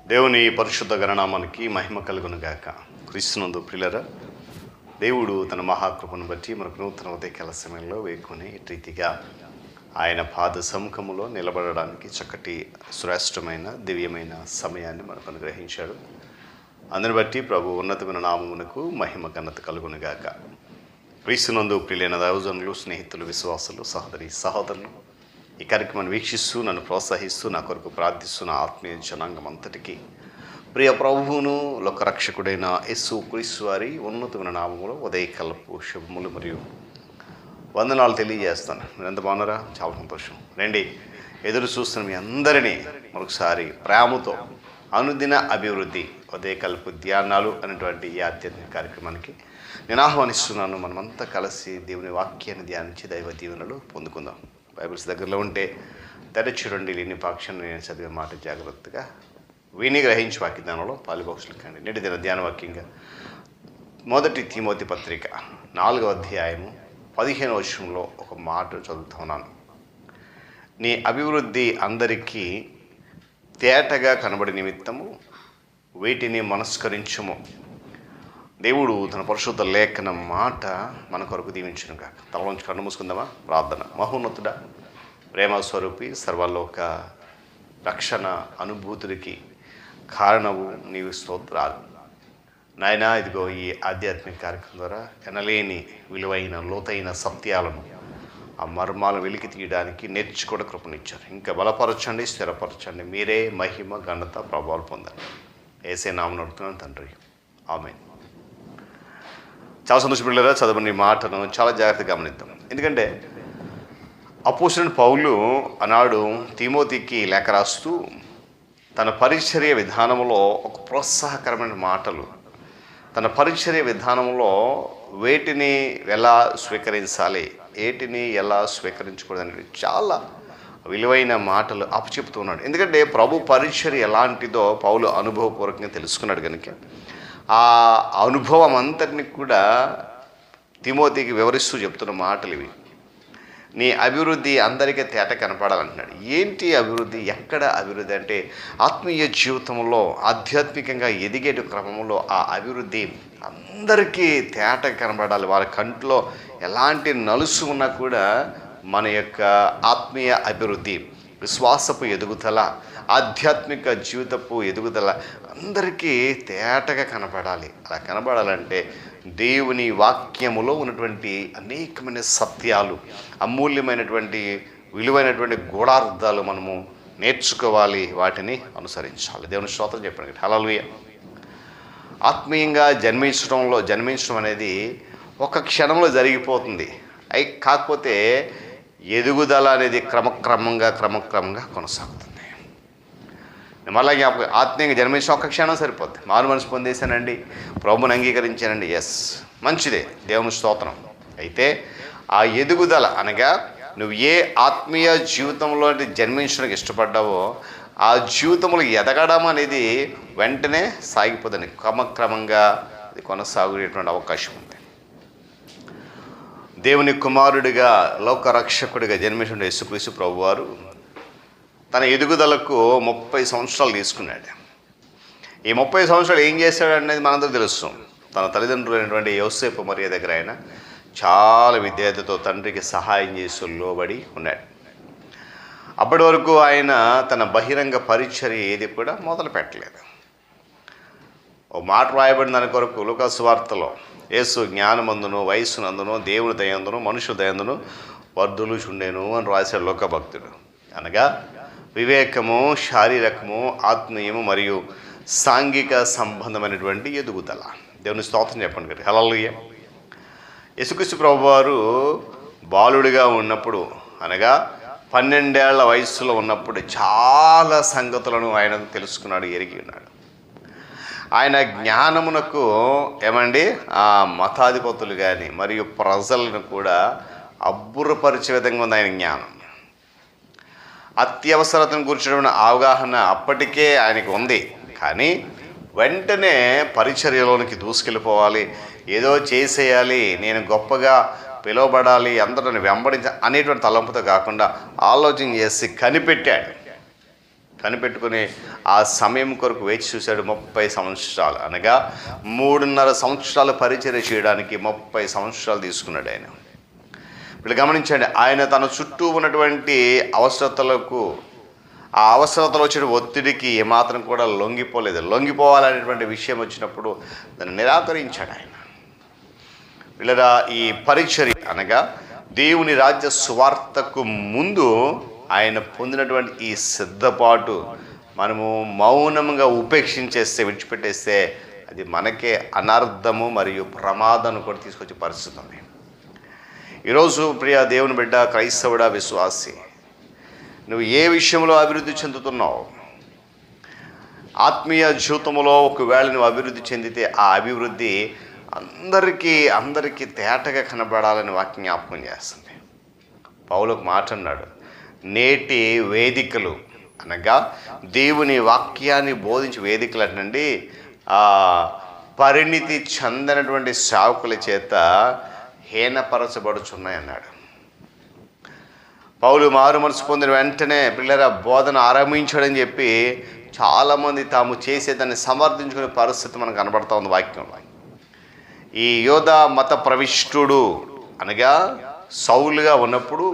దేవుని పరిశుద్ధ గణనామానికి మహిమ కలుగును గాక. క్రీస్తునందు ప్రియులారా, దేవుడు తన మహాకృపను బట్టి మనకు నూతన ఉదయకాల సమయంలో వేకుని రీతిగా ఆయన పాద సముఖములో నిలబడడానికి చక్కటి శ్రేష్టమైన దివ్యమైన సమయాన్ని మనకు అనుగ్రహించాడు. అందుని బట్టి ప్రభు ఉన్నతమైన నామమునకు మహిమ ఘనత కలుగును గాక. క్రీస్తునందు ప్రియులైన దైవజనులు, స్నేహితులు, విశ్వాసులు, సహోదరులు, ఈ కార్యక్రమాన్ని వీక్షిస్తూ నన్ను ప్రోత్సహిస్తూ నా కొరకు ప్రార్థిస్తున్న ఆత్మీయ జనాంగం అంతటికీ ప్రియ ప్రభువును లోకరక్షకుడైన యేసు క్రీస్తు వారి ఉన్నతమైన నామములో ఉదయకాలపు శుభములు మరియు వందనాలు తెలియజేస్తాను. మీరు ఎంత బాగున్నారా? చాలా సంతోషం. రండి, ఎదురు చూస్తున్న మీ అందరినీ మరొకసారి ప్రేమతో అనుదిన అభివృద్ధి ఉదయకాలపు ధ్యానాలు అనేటువంటి ఈ ఆధ్యాత్మిక కార్యక్రమానికి నేను ఆహ్వానిస్తున్నాను. మనమంతా కలిసి దేవుని వాక్యాన్ని ధ్యానించి దైవ దీవెనలు పొందుకుందాం. బైబిల్స్ దగ్గరలో ఉంటే తెరచుడండి, లేని పాక్షాన్ని నేను చదివే మాట జాగ్రత్తగా విని గ్రహించి వాక్యదానంలో పాలుభాషలు కండి. నేటి దిన ధ్యాన వాక్యంగా 1 తిమోతి పత్రిక 4వ అధ్యాయము 15వ వచనంలో ఒక మాట చదువుతున్నాను. నీ అభివృద్ధి అందరికీ తేటగా కనబడి నిమిత్తము వీటిని మనస్కరించుము. దేవుడు తన పరిశుద్ధ లేఖన మాట మన కొరకు దీవించును కాక. తలలోంచి కన్ను మూసుకుందామా? ప్రార్థన. మహోన్నతుడా, ప్రేమ స్వరూపి, సర్వలోక రక్షణ అనుభూతులకి కారణము నీవు స్తోత్రాలు నాయనా. ఇదిగో ఈ ఆధ్యాత్మిక కార్యక్రమం ద్వారా ఎనలేని విలువైన లోతైన సత్యాలను, ఆ మర్మాలను వెలికి తీయడానికి నేర్చుకోవడ కృపనిచ్చారు. ఇంకా బలపరచండి, స్థిరపరచండి. మీరే మహిమ ఘనత ప్రభావాలు పొందండి. యేసే నామమున అడుగుతున్నాను తండ్రి, ఆమేన్. చాలా సంతోషపడలేరా? చదవని మాటను చాలా జాగ్రత్తగా గమనిద్దాం. ఎందుకంటే అపోస్తలుడైన పౌలు ఆనాడు తిమోతికి లేఖ రాస్తూ తన పరిచర్య విధానంలో ఒక ప్రోత్సాహకరమైన మాటలు, తన పరిచర్య విధానంలో వేటిని ఎలా స్వీకరించాలి, ఏటిని ఎలా స్వీకరించకూడదని చాలా విలువైన మాటలు అప్పచెప్తున్నాడు. ఎందుకంటే ప్రభు పరిచర్య ఎలాంటిదో పౌలు అనుభవపూర్వకంగా తెలుసుకున్నాడు కనుక ఆ అనుభవం అంతటిని కూడా తిమోతికి వివరిస్తూ చెప్తున్న మాటలు ఇవి. నీ అభివృద్ధి అందరికీ తేట కనపడాలంటున్నాడు. ఏంటి అభివృద్ధి? ఎక్కడ అభివృద్ధి అంటే ఆత్మీయ జీవితంలో ఆధ్యాత్మికంగా ఎదిగే క్రమంలో ఆ అభివృద్ధి అందరికీ తేట కనపడాలి. వారి కంట్లో ఎలాంటి నలుసు ఉన్నా కూడా మన యొక్క ఆత్మీయ అభివృద్ధి, విశ్వాసపు ఎదుగుదల, ఆధ్యాత్మిక జీవితపు ఎదుగుదల అందరికీ తేటగా కనపడాలి. అలా కనపడాలంటే దేవుని వాక్యములో ఉన్నటువంటి అనేకమైన సత్యాలు, అమూల్యమైనటువంటి విలువైనటువంటి గూఢార్థాలు మనము నేర్చుకోవాలి, వాటిని అనుసరించాలి. దేవుని స్తోత్రం చెప్పండి. హల్లెలూయా. ఆత్మీయంగా జన్మించడం అనేది ఒక క్షణంలో జరిగిపోతుంది. కాకపోతే ఎదుగుదల అనేది క్రమక్రమంగా కొనసాగుతుంది. మళ్ళీ ఆత్మీయంగా జన్మించిన ఒక్క క్షణం సరిపోద్ది. మారు మనసు పొందేశానండి, ప్రభువుని అంగీకరించానండి, ఎస్, మంచిదే, దేవుని స్తోత్రం. అయితే ఆ ఎదుగుదల అనగా నువ్వు ఏ ఆత్మీయ జీవితంలో జన్మించడానికి ఇష్టపడ్డావో ఆ జీవితంలో ఎదగడం అనేది వెంటనే సాగిపోతుంది. క్రమక్రమంగా అది కొనసాగేటువంటి అవకాశం ఉంది. దేవుని కుమారుడిగా, లోకరక్షకుడిగా జన్మించిన యేసుక్రీస్తు ప్రభువారు తన ఎదుగుదలకు 30 సంవత్సరాలు తీసుకున్నాడు. ఈ 30 సంవత్సరాలు ఏం చేశాడు అనేది మనందరూ తెలుసు. తన తల్లిదండ్రులైనటువంటి యోసేపు మరియ దగ్గర ఆయన చాలా విద్యార్థితో తండ్రికి సహాయం చేసి లోబడి ఉన్నాడు. అప్పటి వరకు ఆయన తన బహిరంగ పరిచర్య ఏది కూడా మొదలు పెట్టలేదు. ఓ మాట రాయబడిన దాని కొరకు లూకా సువార్తలో యేసు జ్ఞానమందును, వయస్సునందును, దేవుని దయందును, మనుషుల దయందును వర్ధులు చుండెను అని రాశాడు లోకభక్తుడు. అనగా వివేకము, శారీరకము, ఆత్మీయము మరియు సాంఘిక సంబంధమైనటువంటి ఎదుగుదల. దేవుని స్తోత్రం చెప్పండి కదా. హల్లెలూయా. యేసుక్రీస్తు ప్రభువారు బాలుడిగా ఉన్నప్పుడు, అనగా 12 ఏళ్ల వయస్సులో ఉన్నప్పుడు చాలా సంగతులను ఆయన తెలుసుకున్నాడు, ఎరిగి ఉన్నాడు. ఆయన జ్ఞానమునకు ఆ మతాధిపతులు కానీ మరియు ప్రజలను కూడా అబ్బురపరిచే విధంగా ఉంది ఆయన జ్ఞానం. అత్యవసరతను గురించిన అవగాహన అప్పటికే ఆయనకు ఉంది. కానీ వెంటనే పరిచర్యలోనికి దూసుకెళ్ళిపోవాలి, ఏదో చేసేయాలి, నేను గొప్పగా పిలువబడాలి, అందరూ వెంబడించ అనేటువంటి తలంపుతో కాకుండా ఆలోచన చేసి కనిపెట్టాడు. కనిపెట్టుకుని ఆ సమయం కొరకు వేచి చూశాడు. 30 సంవత్సరాలు, అనగా 3.5 సంవత్సరాలు పరిచర్య చేయడానికి 30 సంవత్సరాలు తీసుకున్నాడు ఆయన. వీళ్ళు గమనించండి, ఆయన తన చుట్టూ ఉన్నటువంటి అవసరతలకు, ఆ అవసరతలో వచ్చిన ఒత్తిడికి ఏమాత్రం కూడా లొంగిపోలేదు. లొంగిపోవాలనేటువంటి విషయం వచ్చినప్పుడు దాన్ని నిరాకరించాడు ఆయన. వీళ్ళరా ఈ పరిచర్య అనగా దేవుని రాజ్య సువార్తకు ముందు ఆయన పొందినటువంటి ఈ సిద్ధపాటు మనము మౌనంగా ఉపేక్షించేస్తే, విడిచిపెట్టేస్తే అది మనకే అనర్థము మరియు ప్రమాదాన్ని కూడా తీసుకొచ్చే పరిస్థితి ఉంది. ఈరోజు ప్రియ దేవుని బిడ్డ, క్రైస్తవుడా, విశ్వాసి, నువ్వు ఏ విషయంలో అభివృద్ధి చెందుతున్నావు? ఆత్మీయ జీవితంలో ఒకవేళ నువ్వు అభివృద్ధి చెందితే ఆ అభివృద్ధి అందరికీ తేటగా కనబడాలని వాక్యం జ్ఞాపకం చేస్తుంది. పౌలు ఒక మాట అన్నాడు, నేటి వేదికలు అనగా దేవుని వాక్యాన్ని బోధించే వేదికలు అంటండి పరిణితి చెందినటువంటి సేవకుల చేత హీనపరచబడుచున్నాయి అన్నాడు. పౌలు మారు మనసు పొందిన వెంటనే పిల్లల బోధన ఆరంభించాడని చెప్పి చాలామంది తాము చేసేదాన్ని సమర్థించుకునే పరిస్థితి మనకు కనబడతా ఉంది వాక్యంలో. ఈ యోధ మత ప్రవిష్టుడు అనగా సౌలుగా ఉన్నప్పుడు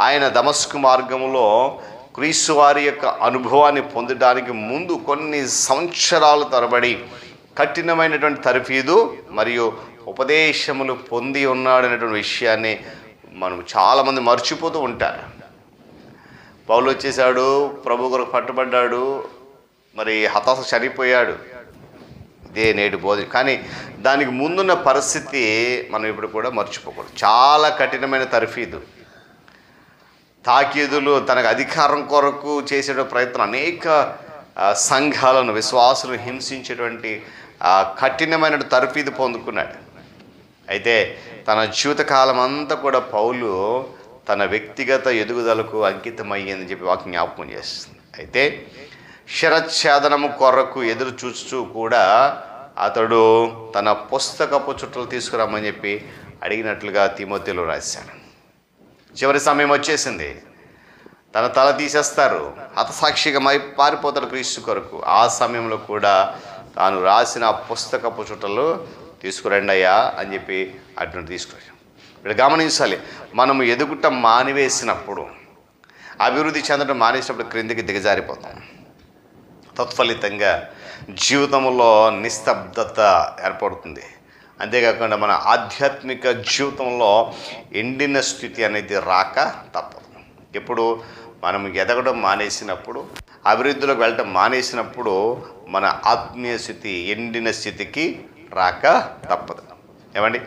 ఆయన దమస్కు మార్గంలో క్రీస్తు వారి యొక్క అనుభవాన్ని పొందడానికి ముందు కొన్ని సంవత్సరాల తరబడి కఠినమైనటువంటి తర్ఫీదు మరియు ఉపదేశములు పొంది ఉన్నాడనేటువంటి విషయాన్ని మనం చాలామంది మర్చిపోతూ ఉంటారు. పౌలు వచ్చేసాడు, ప్రభు కొరకు పట్టుబడ్డాడు, మరి హతాశ చనిపోయాడు, ఇదే నేటి బోధ. కానీ దానికి ముందున్న పరిస్థితి మనం ఇప్పుడు కూడా మర్చిపోకూడదు. చాలా కఠినమైన తర్ఫీదు, తాకీదులు, తనకు అధికారం కొరకు చేసే ప్రయత్నం, అనేక సంఘాలను, విశ్వాసులను హింసించేటువంటి కఠినమైన తర్ఫీదు పొందుకున్నాడు. అయితే తన జీవితకాలం అంతా కూడా పౌలు తన వ్యక్తిగత ఎదుగుదలకు అంకితమయ్యిందని చెప్పి వాక్యం జ్ఞాపకం చేస్తుంది. అయితే శిరచ్ఛేదనము కొరకు ఎదురు చూస్తూ కూడా అతడు తన పుస్తకపు చుట్టలు తీసుకురమ్మని చెప్పి అడిగినట్లుగా తిమోతిలో రాశాడు. చివరి సమయం వచ్చేసింది, తన తల తీసేస్తారు, హతసాక్షిగా పారిపోతాడు క్రీస్తు కొరకు. ఆ సమయంలో కూడా తాను రాసిన పుస్తకపు చుట్టలు తీసుకురండి అయ్యా అని చెప్పి అటువంటి తీసుకురాడు. ఇక్కడ గమనించాలి, మనము ఎదుగుట మానివేసినప్పుడు, అభివృద్ధి చెందడం మానేసినప్పుడు క్రిందికి దిగజారిపోతాం. తత్ఫలితంగా జీవితంలో నిస్తబ్దత ఏర్పడుతుంది. అంతేకాకుండా మన ఆధ్యాత్మిక జీవితంలో ఎండిన స్థితి అనేది రాక తప్పదు. ఎప్పుడు మనం ఎదగడం మానేసినప్పుడు, అభివృద్ధిలోకి వెళ్ళటం మానేసినప్పుడు మన ఆత్మీయ స్థితి ఎండిన స్థితికి రాక తప్పదు. ఏమండి,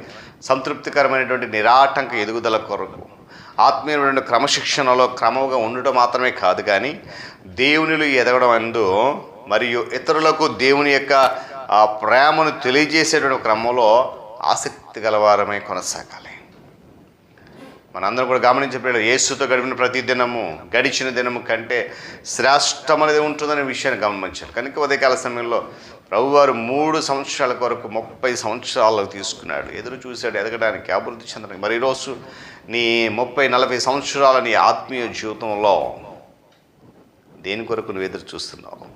సంతృప్తికరమైనటువంటి నిరాటంక ఎదుగుదల కొరకు ఆత్మీయమైన క్రమశిక్షణలో క్రమంగా ఉండటం మాత్రమే కాదు, కానీ దేవునిలో ఎదగడం అందు మరియు ఇతరులకు దేవుని యొక్క ప్రేమను తెలియజేసేటువంటి క్రమంలో ఆసక్తి గలవారమే కొనసాగాలి. మనందరం కూడా గమనించే యేసుతో గడిపిన ప్రతి దినము గడిచిన దినము కంటే శ్రేష్టం అనేది ఉంటుందనే విషయాన్ని గమనించాలి. కనుక ఉదయకాల సమయంలో ప్రభువారు 3 సంవత్సరాల కొరకు 30 సంవత్సరాలకు తీసుకున్నాడు. ఎదురు చూశాడు ఎదగడానికి, అభివృద్ధి చెందడానికి. మరి ఈరోజు నీ 30-40 సంవత్సరాల నీ ఆత్మీయ జీవితంలో దేని కొరకు నువ్వు ఎదురు చూస్తున్నావు?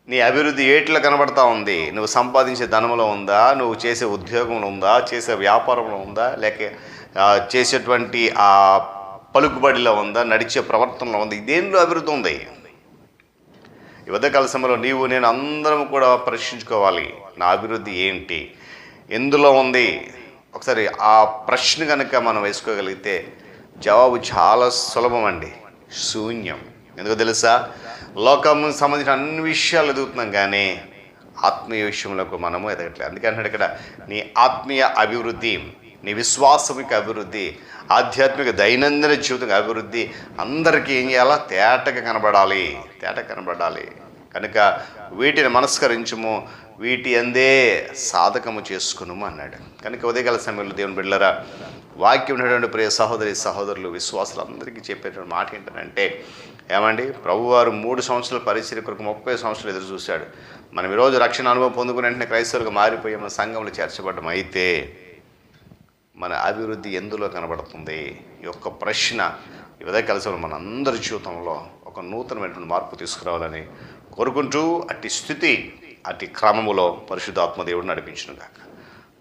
నీ అభివృద్ధి ఏట్లో కనబడతా ఉంది? నువ్వు సంపాదించే ధనంలో ఉందా? నువ్వు చేసే ఉద్యోగంలో ఉందా? చేసే వ్యాపారంలో ఉందా? లేక చేసేటువంటి ఆ పలుకుబడిలో ఉందా? నడిచే ప్రవర్తనలో ఉందా? దేనిలో అభివృద్ధి ఉంది? ఈ ఉదయకాల సమయంలో నీవు నేను అందరం కూడా ప్రశ్నించుకోవాలి, నా అభివృద్ధి ఏంటి, ఎందులో ఉంది? ఒకసారి ఆ ప్రశ్న కనుక మనం వేసుకోగలిగితే జవాబు చాలా సులభం అండి, శూన్యం. ఎందుకో తెలుసా? లోకం సంబంధించిన అన్ని విషయాలు ఎదుగుతున్నాం, కానీ ఆత్మీయ విషయంలో మనము ఎదగట్లేదు. అందుకే అంటాడు ఇక్కడ, నీ ఆత్మీయ అభివృద్ధి, నీ విశ్వాసమిక అభివృద్ధి, ఆధ్యాత్మిక దైనందిన జీవితం అభివృద్ధి అందరికీ ఏం చేయాలా? తేటగా కనబడాలి. కనుక వీటిని మనస్కరించుము, వీటి అందే సాధకము చేసుకునుము అన్నాడు. కనుక ఉదయకాల సమయంలో దేవుని బిడ్డలారా, వాక్యం ఉన్నటువంటి ప్రియ సహోదరులు విశ్వాసులు అందరికీ చెప్పేటువంటి మాట ఏంటంటే, ఏమండి, ప్రభువారు 3 సంవత్సరాల పరిచర్య కొరకు 30 సంవత్సరాలు ఎదురు చూశాడు. మనం ఈరోజు రక్షణ అనుభవం పొందుకుని వెంటనే క్రైస్తవులుగా మారిపోయి మన సంఘంలో చేర్చబడ్డం. అయితే మన అభివృద్ధి ఎందులో కనబడుతుంది? ఈ యొక్క ప్రశ్న ఈ ఉదయకాల సమయంలో మన అందరి జీవితంలో ఒక నూతనమైనటువంటి మార్పు తీసుకురావాలని కోరుకుంటూ అట్టి స్థితి అట్టి క్రమములో పరిశుద్ధాత్మ దేవుడు నడిపించును గాక.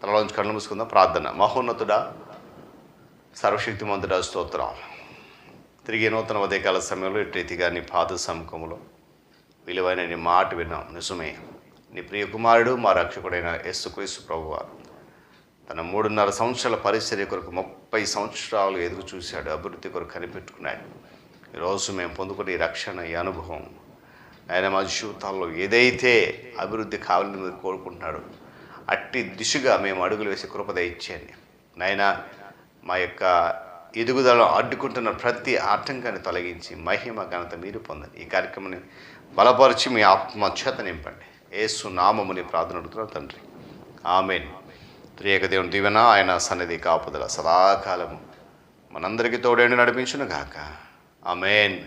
తలలోంచి కళ్ళు మూసుకుందాం. ప్రార్థన. మహోన్నతుడా, సర్వశక్తిమంతుడా, స్తోత్రాలు. తిరిగి నూతన ఉదయకాల సమయంలో ఇటు రీతిగా నీ పాద సముఖంలో విలువైన నీ మాట విన్నాం. నిజమే, నీ ప్రియ కుమారుడు మా రక్షకుడైన యేసుక్రీస్తు ప్రభువారు తన 3.5 సంవత్సరాల పరిచర్య కొరకు 30 సంవత్సరాలు ఎదురు చూశాడు, అభివృద్ధి కొరకు కనిపెట్టుకున్నాడు. ఈరోజు మేము పొందుకునే ఈ రక్షణ, ఈ అనుభవం ఆయన మా జీవితాల్లో ఏదైతే అభివృద్ధి కావాలని మీరు కోరుకుంటున్నాడు అట్టి దిశగా మేము అడుగులు వేసి కృప దయచేయండి నాయన. మా యొక్క ఎదుగుదలను అడ్డుకుంటున్న ప్రతి ఆటంకాన్ని తొలగించి మహిమ ఘనత మీరు పొందండి. ఈ కార్యక్రమాన్ని బలపరిచి మీ ఆత్మ చేత నింపండి. యేసు నామముని ప్రార్థన అడుగుతున్నాం తండ్రి, ఆమేన్. త్రియేక దేవుని దీవెన, ఆయన సన్నిధి కాపుదల సదాకాలము మనందరికీ తోడేండి నడిపించును గాక. ఆమేన్.